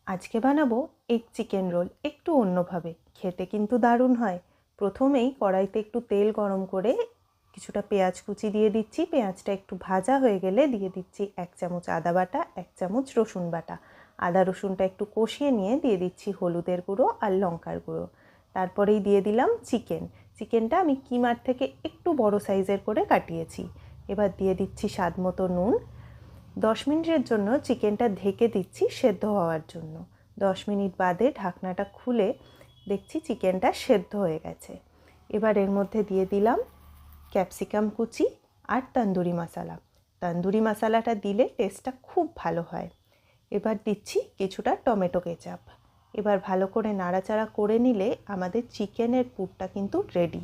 আজকে বানাবো egg chicken roll একটু অন্যভাবে। খেতে কিন্তু দারুণ হয়। প্রথমেই কড়াইতে একটু তেল গরম করে কিছুটা পেঁয়াজ কুচি দিয়ে দিচ্ছি। পেঁয়াজটা একটু ভাজা হয়ে গেলে দিয়ে দিচ্ছি 1 চামচ আদা বাটা, 1 চামচ রসুন বাটা। আদা রসুনটা একটু কষিয়ে নিয়ে দিয়ে দিচ্ছি হলুদের গুঁড়ো আর লঙ্কার গুঁড়ো। তারপরেই দিয়ে দিলাম চিকেনটা আমি কিমার থেকে একটু বড় সাইজের করে কাটিয়েছি। এবার দিয়ে দিচ্ছি স্বাদ মতো নুন। 10 মিনিটের জন্য চিকেনটা ঢেকে দিচ্ছি সেদ্ধ হওয়ার জন্য। 10 মিনিট বাদে ঢাকনাটা খুলে দেখছি চিকেনটা সেদ্ধ হয়ে গেছে। এবার এর মধ্যে দিয়ে দিলাম ক্যাপসিকাম কুচি আর তন্দুরি মশলা। তন্দুরি মশলাটা দিলে টেস্টটা খুব ভালো হয়। এবার দিচ্ছি কিছুটা টমেটো কেচাপ। এবার ভালো করে নাড়াচাড়া করে নিলে আমাদের চিকেনের পুরটা কিন্তু রেডি।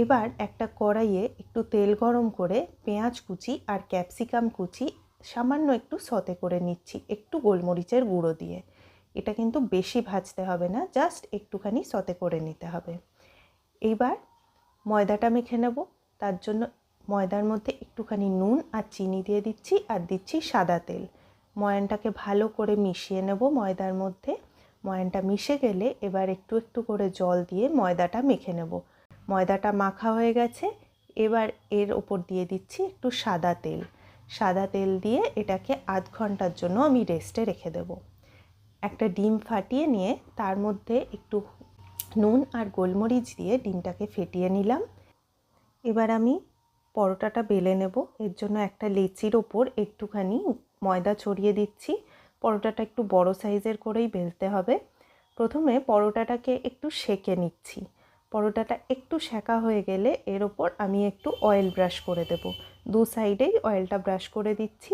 এবার একটা কড়াইয়ে একটু তেল গরম করে পেঁয়াজ কুচি আর ক্যাপসিকাম কুচি সামান্য একটু সতে করে নিচ্ছি একটু গোলমরিচের গুঁড়ো দিয়ে। এটা কিন্তু বেশি ভাজতে হবে না, জাস্ট একটুখানি সতে করে নিতে হবে। এইবার ময়দাটা মেখে নেব। তার জন্য ময়দার মধ্যে একটুখানি নুন আর চিনি দিয়ে দিচ্ছি আর দিচ্ছি সাদা তেল। ময়ানটাকে ভালো করে মিশিয়ে নেব ময়দার মধ্যে। ময়ানটা মিশে গেলে এবার একটু একটু করে জল দিয়ে ময়দাটা মেখে নেব। ময়দাটা মাখা হয়ে গেছে। এবার এর ওপর দিয়ে দিচ্ছি একটু সাদা তেল দিয়ে এটাকে আধ ঘন্টার জন্য আমি রেস্টে রেখে দেব। একটা ডিম ফাটিয়ে নিয়ে তার মধ্যে একটু নুন আর গোলমরিচ দিয়ে ডিমটাকে ফেটিয়ে নিলাম। এবার আমি পরোটাটা বেলে নেব। এর জন্য একটা লেচির ওপর একটুখানি ময়দা ছড়িয়ে দিচ্ছি। পরোটাটা একটু বড় সাইজের করেই বেলতে হবে। প্রথমে পরোটাটাকে একটু সেঁকে নিচ্ছি। পরোটাটা একটু সেঁকা হয়ে গেলে এর ওপর আমি একটু অয়েল ব্রাশ করে দেব। দু সাইডেই অয়েলটা ব্রাশ করে দিচ্ছি।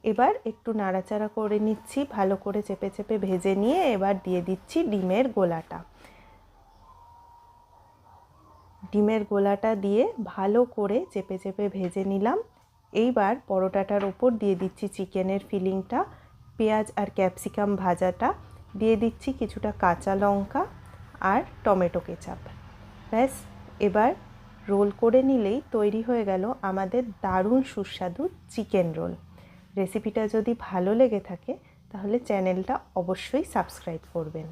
এবার একটু নাড়াচাড়া করে নিচ্ছি, ভালো করে চেপে চেপে ভেজে নিয়ে এবার দিয়ে দিচ্ছি ডিমের গোলাটা দিয়ে ভালো করে চেপে চেপে ভেজে নিলাম। এইবার পরোটাটার ওপর দিয়ে দিচ্ছি চিকেনের ফিলিংটা, পেঁয়াজ আর ক্যাপসিকাম ভাজাটা, দিয়ে দিচ্ছি কিছুটা কাঁচা লঙ্কা আর টমেটো কেচাপ। ব্যাস, এবার রোল করে নিলেই তৈরি হয়ে গেল আমাদের দারুণ সুস্বাদু চিকেন রোল। রেসিপিটা যদি ভালো লেগে থাকে তাহলে চ্যানেলটা অবশ্যই সাবস্ক্রাইব করবেন।